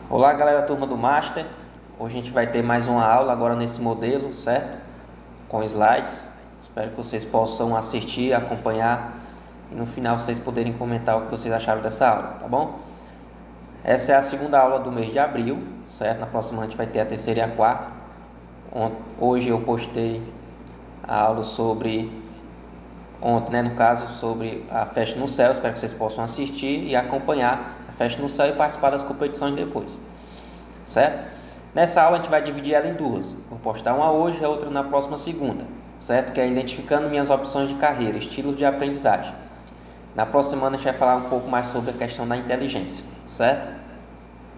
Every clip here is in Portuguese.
Olá, galera da turma do Master. Hoje a gente vai ter mais uma aula agora nesse modelo, certo? Com slides. Espero que vocês possam assistir, acompanhar e no final vocês poderem comentar o que vocês acharam dessa aula, tá bom? Essa é a segunda aula do mês de abril, certo? Na próxima a gente vai ter a terceira e a quarta. Hoje eu postei a aula ontem, no caso, sobre a Festa no Céu. Espero que vocês possam assistir e acompanhar a Festa no Céu e participar das competições depois, certo? Nessa aula a gente vai dividir ela em duas. Vou postar uma hoje e a outra na próxima segunda, certo? Que é identificando minhas opções de carreira, estilos de aprendizagem. Na próxima semana a gente vai falar um pouco mais sobre a questão da inteligência, certo?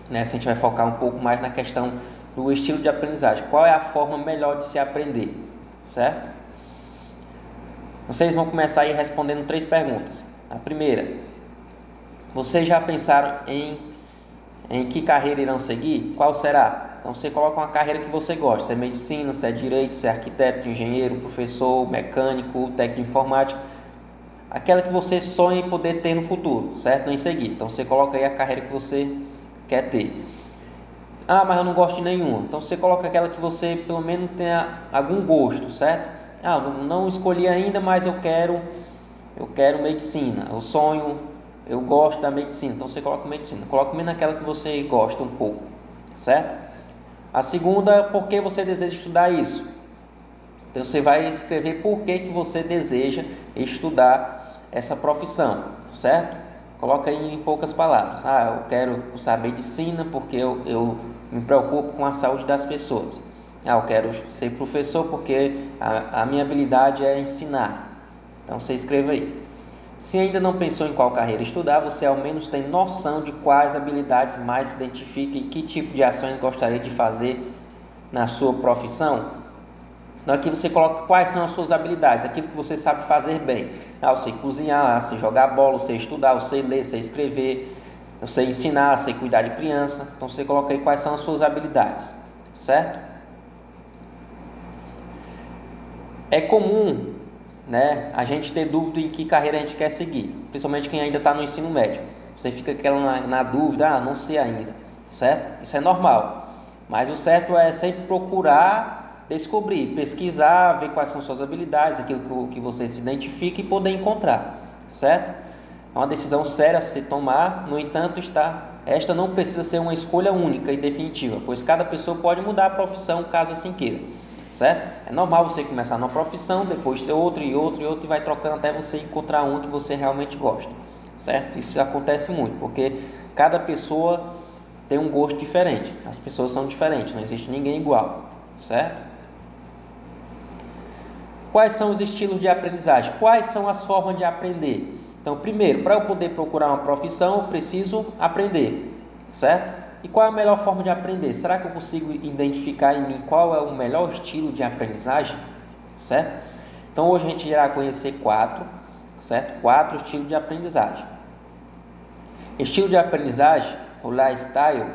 Nessa a gente vai focar um pouco mais na questão do estilo de aprendizagem. Qual é a forma melhor de se aprender, certo? Vocês vão começar aí respondendo 3 perguntas. A primeira: vocês já pensaram em que carreira irão seguir? Qual será? Então você coloca uma carreira que você gosta. Se é medicina, se é direito, se é arquiteto, engenheiro, professor, mecânico, técnico de informática. Aquela que você sonha em poder ter no futuro, certo? Não em seguir. Então você coloca aí a carreira que você quer ter. Ah, mas eu não gosto de nenhuma. Então você coloca aquela que você pelo menos tenha algum gosto, certo? Ah, não escolhi ainda, mas eu quero medicina. Eu gosto da medicina. Então você coloca medicina. Coloca menos naquela que você gosta um pouco, certo? A segunda, por que você deseja estudar isso? Então você vai escrever por que você deseja estudar essa profissão, certo? Coloca aí em poucas palavras. Ah, eu quero cursar medicina porque eu me preocupo com a saúde das pessoas. Ah, eu quero ser professor porque a minha habilidade é ensinar. Então você escreva aí. Se ainda não pensou em qual carreira estudar, você ao menos tem noção de quais habilidades mais se identifica e que tipo de ações gostaria de fazer na sua profissão. Então aqui você coloca quais são as suas habilidades, aquilo que você sabe fazer bem. Ah, eu sei cozinhar, eu sei jogar bola, eu sei estudar, eu sei ler, eu sei escrever, eu sei ensinar, eu sei cuidar de criança. Então você coloca aí quais são as suas habilidades, certo? É comum, a gente ter dúvida em que carreira a gente quer seguir, principalmente quem ainda está no ensino médio. Você fica na dúvida, não sei ainda, certo? Isso é normal, mas o certo é sempre procurar descobrir, pesquisar, ver quais são suas habilidades, aquilo que você se identifica e poder encontrar, certo? É uma decisão séria a se tomar, no entanto, esta não precisa ser uma escolha única e definitiva, pois cada pessoa pode mudar a profissão caso assim queira. Certo? É normal você começar numa profissão, depois ter outra e vai trocando até você encontrar uma que você realmente gosta, certo? Isso acontece muito, porque cada pessoa tem um gosto diferente, as pessoas são diferentes, não existe ninguém igual, certo? Quais são os estilos de aprendizagem? Quais são as formas de aprender? Então, primeiro, para eu poder procurar uma profissão, eu preciso aprender, certo? E qual é a melhor forma de aprender? Será que eu consigo identificar em mim qual é o melhor estilo de aprendizagem? Certo? Então hoje a gente irá conhecer 4 estilos de aprendizagem. Estilo de aprendizagem, o lifestyle,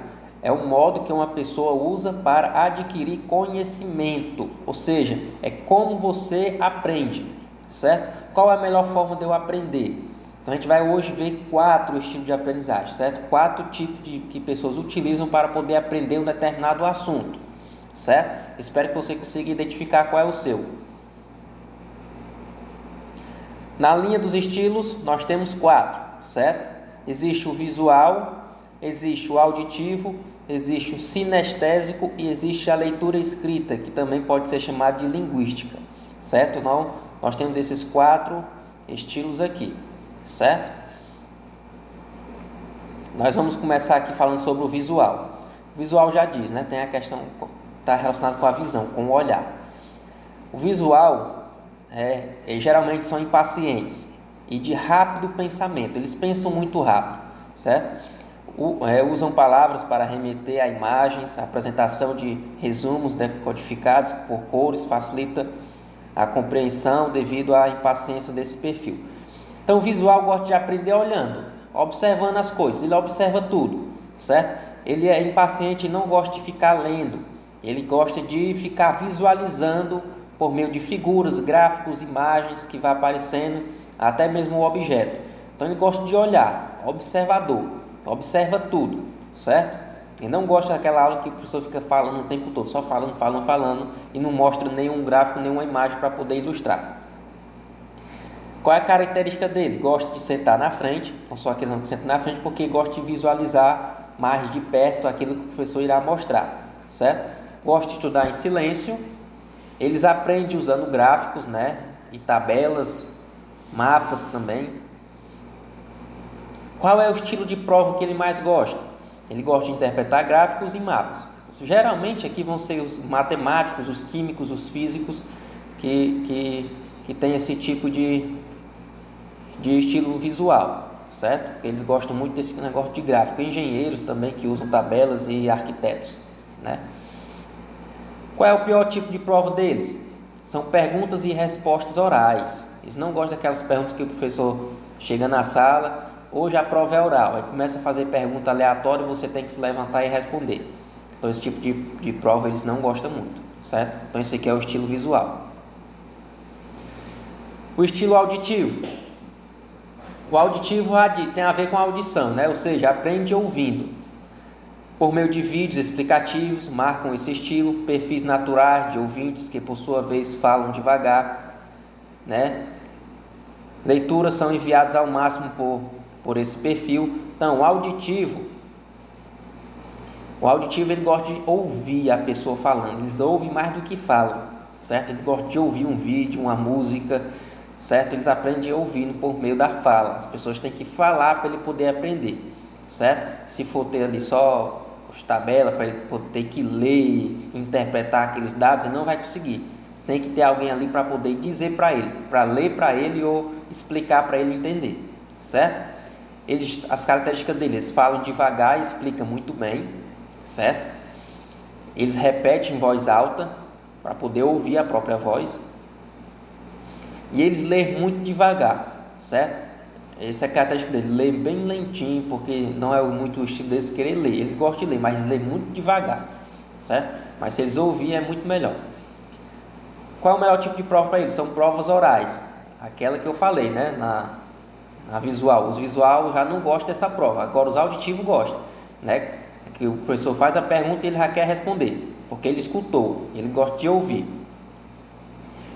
é o modo que uma pessoa usa para adquirir conhecimento, ou seja, é como você aprende, certo? Qual é a melhor forma de eu aprender? Então a gente vai hoje ver 4 estilos de aprendizagem, certo? 4 tipos que pessoas utilizam para poder aprender um determinado assunto, certo? Espero que você consiga identificar qual é o seu. Na linha dos estilos, nós temos 4, certo? Existe o visual, existe o auditivo, existe o sinestésico e existe a leitura escrita, que também pode ser chamada de linguística, certo? Então, nós temos esses 4 estilos aqui, certo? Nós vamos começar aqui falando sobre o visual. O visual já diz, tem a questão, está relacionado com a visão, com o olhar. O visual, eles geralmente são impacientes e de rápido pensamento, eles pensam muito rápido, certo? Usam palavras para remeter a imagens, a apresentação de resumos decodificados por cores facilita a compreensão devido à impaciência desse perfil. Então o visual gosta de aprender olhando, observando as coisas, ele observa tudo, certo? Ele é impaciente e não gosta de ficar lendo, ele gosta de ficar visualizando por meio de figuras, gráficos, imagens que vai aparecendo, até mesmo o objeto. Então ele gosta de olhar, observador, observa tudo, certo? Ele não gosta daquela aula que o professor fica falando o tempo todo, só falando e não mostra nenhum gráfico, nenhuma imagem para poder ilustrar. Qual é a característica dele? Gosta de sentar na frente, não só aqueles que sentam na frente, porque gosta de visualizar mais de perto aquilo que o professor irá mostrar, certo? Gosta de estudar em silêncio. Eles aprendem usando gráficos, né? E tabelas, mapas também. Qual é o estilo de prova que ele mais gosta? Ele gosta de interpretar gráficos e mapas. Geralmente aqui vão ser os matemáticos, os químicos, os físicos que tem esse tipo de estilo visual, certo? Porque eles gostam muito desse negócio de gráfico. Engenheiros também que usam tabelas e arquitetos, né? Qual é o pior tipo de prova deles? São perguntas e respostas orais. Eles não gostam daquelas perguntas que o professor chega na sala, hoje a prova é oral, aí começa a fazer pergunta aleatória e você tem que se levantar e responder. Então esse tipo de prova eles não gostam muito, certo? Então esse aqui é o estilo visual. O estilo auditivo. O auditivo tem a ver com a audição, né? Ou seja, aprende ouvindo. Por meio de vídeos explicativos, marcam esse estilo, perfis naturais de ouvintes que por sua vez falam devagar, né? Leituras são enviadas ao máximo por esse perfil. Então, o auditivo ele gosta de ouvir a pessoa falando, eles ouvem mais do que falam, certo? Eles gostam de ouvir um vídeo, uma música, certo? Eles aprendem ouvindo por meio da fala, as pessoas têm que falar para ele poder aprender, certo? Se for ter ali só as tabelas para ele ter que ler, interpretar aqueles dados, ele não vai conseguir. Tem que ter alguém ali para poder dizer para ele, para ler para ele ou explicar para ele entender, certo? As características deles, falam devagar e explicam muito bem, certo? Eles repetem em voz alta para poder ouvir a própria voz. E eles lêem muito devagar, certo? Essa é a característica deles, ler bem lentinho, porque não é muito o estilo deles querer ler. Eles gostam de ler, mas lê muito devagar, certo? Mas se eles ouvirem é muito melhor. Qual é o melhor tipo de prova para eles? São provas orais, aquela que eu falei, né? Na visual. Os visual já não gostam dessa prova, agora os auditivos gostam, né? Que o professor faz a pergunta e ele já quer responder, porque ele escutou, ele gosta de ouvir.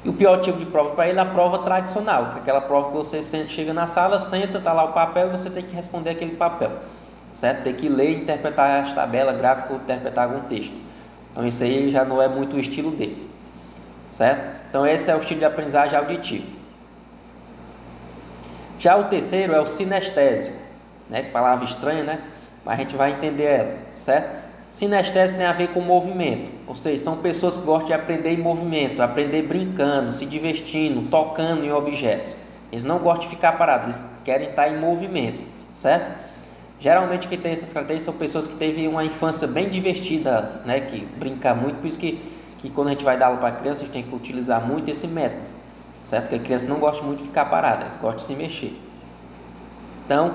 E o pior tipo de prova para ele é a prova tradicional, que é aquela prova que você chega na sala, senta, está lá o papel e você tem que responder aquele papel, certo? Tem que ler, interpretar as tabelas, gráfico, interpretar algum texto. Então isso aí já não é muito o estilo dele, certo? Então esse é o estilo de aprendizagem auditivo. Já o terceiro é o sinestésico, né? Palavra estranha, né? Mas a gente vai entender ela, certo? Sinestésico tem a ver com movimento, ou seja, são pessoas que gostam de aprender em movimento, aprender brincando, se divertindo, tocando em objetos. Eles não gostam de ficar parados, eles querem estar em movimento, certo? Geralmente quem tem essas características são pessoas que teve uma infância bem divertida, né? Que brinca muito, por isso que quando a gente vai dar aula para criança, a gente tem que utilizar muito esse método, certo? Porque a criança não gosta muito de ficar parada, elas gostam de se mexer. Então,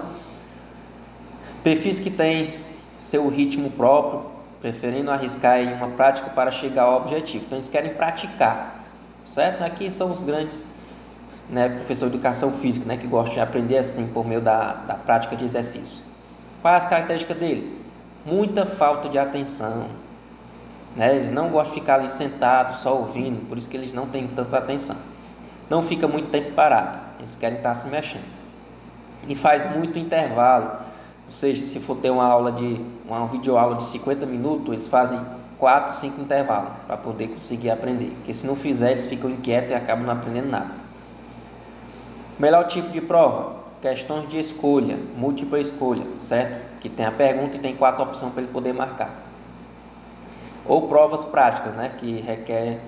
perfis que têm seu ritmo próprio, preferindo arriscar em uma prática para chegar ao objetivo. Então eles querem praticar, certo? Aqui são os grandes, né, professores de educação física, né, que gostam de aprender assim por meio da prática de exercício. Qual é as características dele? Muita falta de atenção, né? Eles não gostam de ficar ali sentados só ouvindo, por isso que eles não têm tanta atenção. Não fica muito tempo parado, eles querem estar se mexendo. E faz muito intervalo. Ou seja, se for ter uma videoaula de 50 minutos, eles fazem 4, 5 intervalos para poder conseguir aprender. Porque se não fizer, eles ficam inquietos e acabam não aprendendo nada. Melhor tipo de prova, questões de escolha, múltipla escolha, certo? Que tem a pergunta e tem 4 opções para ele poder marcar. Ou provas práticas, né? Que requer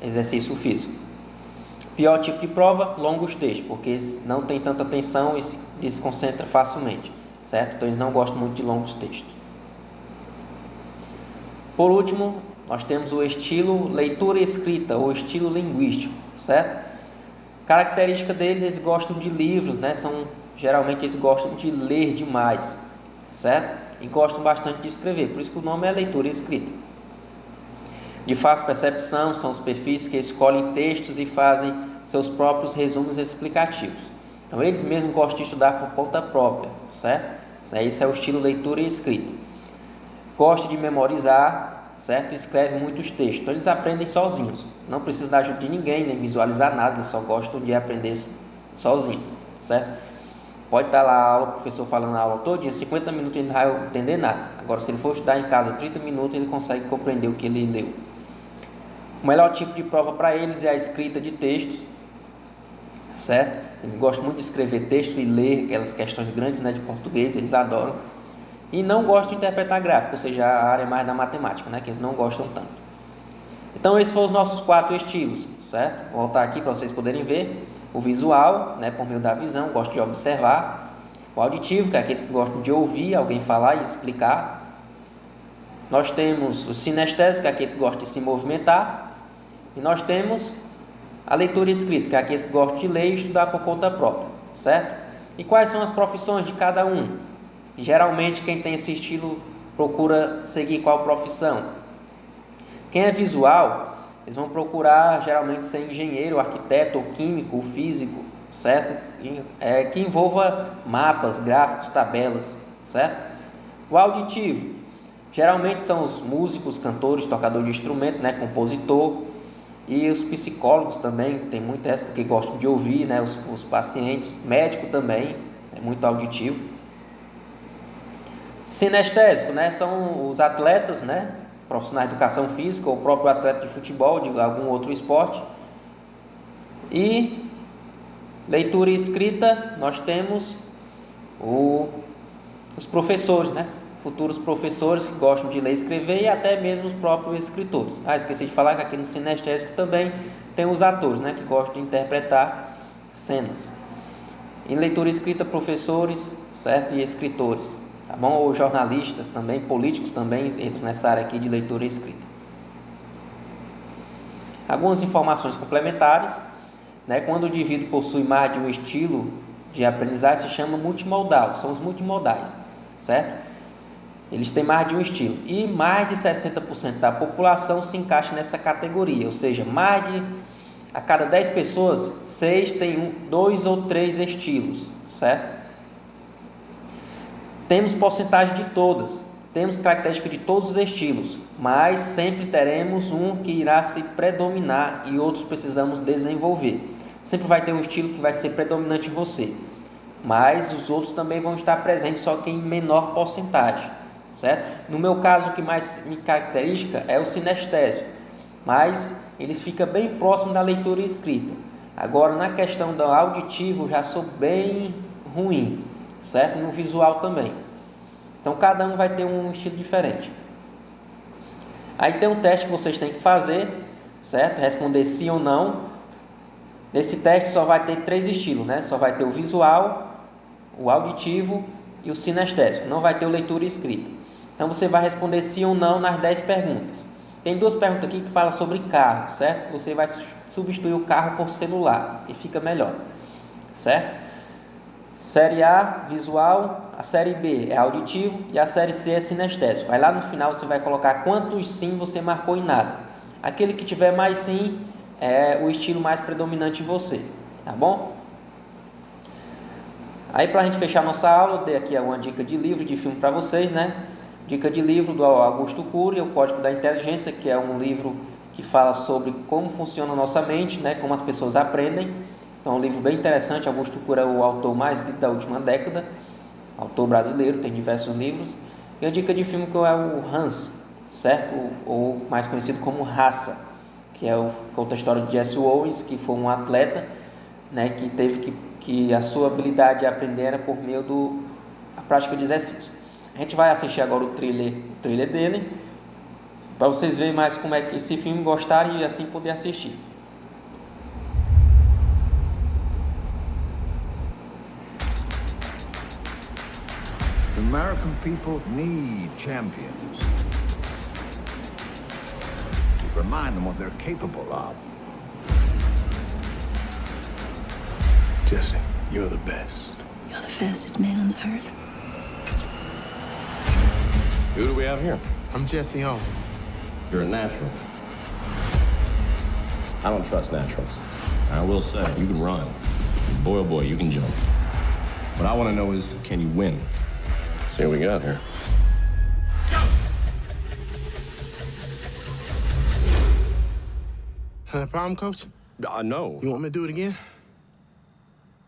exercício físico. Pior tipo de prova, longos textos, porque eles não têm tanta atenção e se desconcentram facilmente, certo? Então eles não gostam muito de longos textos. Por último, nós temos o estilo leitura e escrita, ou estilo linguístico, certo? Característica deles, eles gostam de livros, né? Geralmente eles gostam de ler demais, certo? E gostam bastante de escrever, por isso que o nome é leitura e escrita. De fácil percepção, são os perfis que escolhem textos e fazem seus próprios resumos explicativos. Então eles mesmos gostam de estudar por conta própria, certo? Esse é o estilo leitura e escrita. gosta de memorizar, certo? Escreve muitos textos. Então eles aprendem sozinhos. Não precisa da ajuda de ninguém, nem visualizar nada, eles só gostam de aprender sozinho, certo? Pode estar lá a aula, o professor falando a aula todinha, 50 minutos ele não vai entender nada. Agora, se ele for estudar em casa 30 minutos, ele consegue compreender o que ele leu. O melhor tipo de prova para eles é a escrita de textos, certo? Eles gostam muito de escrever texto e ler aquelas questões grandes, né, de português, eles adoram. E não gostam de interpretar gráfico, ou seja, a área mais da matemática, né, que eles não gostam tanto. Então, esses foram os nossos 4 estilos, certo? Vou voltar aqui para vocês poderem ver. O visual, né, por meio da visão, gosta de observar. O auditivo, que é aqueles que gostam de ouvir alguém falar e explicar. Nós temos o sinestésico, que é aquele que gosta de se movimentar. E nós temos a leitura escrita, que é aqueles que gostam de ler e estudar por conta própria, certo? E quais são as profissões de cada um? Geralmente, quem tem esse estilo procura seguir qual profissão? Quem é visual, eles vão procurar geralmente ser engenheiro, arquiteto, ou químico, ou físico, certo? Que envolva mapas, gráficos, tabelas, certo? O auditivo, geralmente são os músicos, cantores, tocadores de instrumento, né? Compositor, e os psicólogos também, tem muito essa, porque gostam de ouvir, né? Os pacientes, médico também, é muito auditivo. Sinestésico, né? São os atletas, né? Profissionais de educação física, ou o próprio atleta de futebol, de algum outro esporte. E leitura e escrita, nós temos os professores, né? Futuros professores que gostam de ler e escrever, e até mesmo os próprios escritores. Esqueci de falar que aqui no sinestésico também tem os atores, né? Que gostam de interpretar cenas. Em leitura e escrita, professores, certo? E escritores. Tá bom? Ou jornalistas também, políticos também entram nessa área aqui de leitura e escrita. Algumas informações complementares, né? Quando o indivíduo possui mais de um estilo de aprendizagem, se chama multimodal, são os multimodais, certo? Eles têm mais de um estilo, e mais de 60% da população se encaixa nessa categoria, ou seja, a cada 10 pessoas, 6 têm 2 ou 3 estilos, certo? Temos porcentagem de todas, temos característica de todos os estilos, mas sempre teremos um que irá se predominar e outros precisamos desenvolver. Sempre vai ter um estilo que vai ser predominante em você, mas os outros também vão estar presentes, só que em menor porcentagem, certo? No meu caso, o que mais me caracteriza é o sinestésico, mas eles ficam bem próximo da leitura e escrita. Agora, na questão do auditivo, já sou bem ruim, certo? No visual também. Então, cada um vai ter um estilo diferente. Aí tem um teste que vocês têm que fazer, certo? Responder sim ou não. Nesse teste só vai ter 3 estilos, né? Só vai ter o visual, o auditivo e o sinestésico. Não vai ter o leitura e escrita. Então, você vai responder sim ou não nas 10 perguntas. Tem 2 perguntas aqui que falam sobre carro, certo? Você vai substituir o carro por celular e fica melhor, certo? Série A, visual, a série B é auditivo e a série C é sinestésico. Aí lá no final você vai colocar quantos sim você marcou em nada. Aquele que tiver mais sim é o estilo mais predominante em você, tá bom? Aí para a gente fechar nossa aula, eu dei aqui uma dica de livro, de filme para vocês, né? Dica de livro do Augusto Cury, O Código da Inteligência, que é um livro que fala sobre como funciona a nossa mente, né? Como as pessoas aprendem. Então, é um livro bem interessante. Augusto Cury é o autor mais lido da última década, autor brasileiro, tem diversos livros. E a dica de filme que é o Hans, certo? Ou mais conhecido como Raça, que conta a história de Jesse Owens, que foi um atleta, né, que teve que a sua habilidade de aprender era por meio da prática de exercício. A gente vai assistir agora o trailer dele, para vocês verem mais como é que esse filme gostarem e assim poder assistir. The American people need champions to remind them what they're capable of. Jesse, you're the best. You're the fastest man on the earth. Who do we have here? I'm Jesse Owens. You're a natural. I don't trust naturals. I will say, you can run. Boy, oh boy, you can jump. What I want to know is, can you win? Let's see what we got here. Problem, Coach? No. You want me to do it again?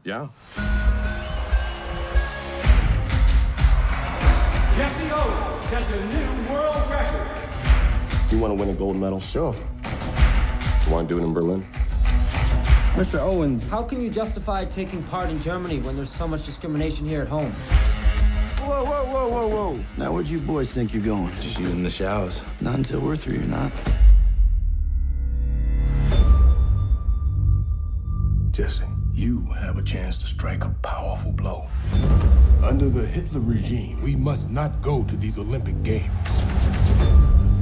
Yeah. Jesse Owens sets a new world record. You want to win a gold medal? Sure. You want to do it in Berlin? Mr. Owens, how can you justify taking part in Germany when there's so much discrimination here at home? Whoa, whoa, whoa, whoa, whoa. Now, where'd you boys think you're going? Just using the showers. Not until we're through, you're not. Jesse, you have a chance to strike a powerful blow. Under the Hitler regime, we must not go to these Olympic Games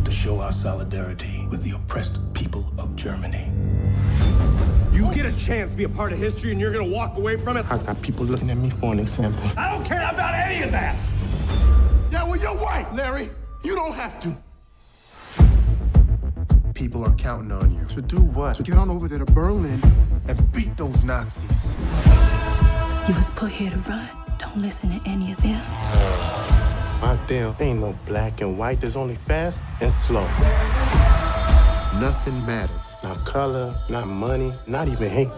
to show our solidarity with the oppressed people of Germany. You get a chance to be a part of history and you're gonna walk away from it? I got people looking at me for an example. I don't care about any of that! Yeah, well, you're right, Larry. You don't have to. People are counting on you. To do what? To get on over there to Berlin and beat those Nazis. You was put here to run. Don't listen to any of them. Out there ain't no black and white. There's only fast and slow. Nothing matters. Not color, not money, not even hate.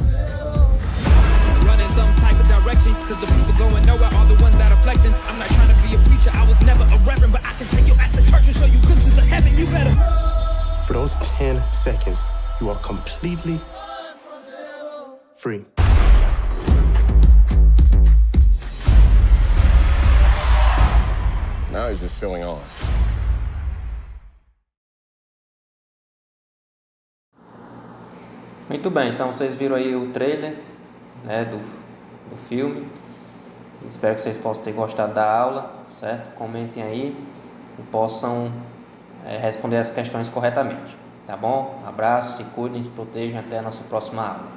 Running some type of direction, cause the people going nowhere are the ones that are flexing. I'm not trying to be a preacher, I was never a reverend, but I can take your ass to church and show you glimpses of heaven. You better. For those 10 seconds, you are completely free. Now he's just showing off. Muito bem, então vocês viram aí o trailer, né, do filme. Espero que vocês possam ter gostado da aula, certo? Comentem aí e possam responder as questões corretamente, tá bom? Abraço, se cuidem, se protejam, até a nossa próxima aula.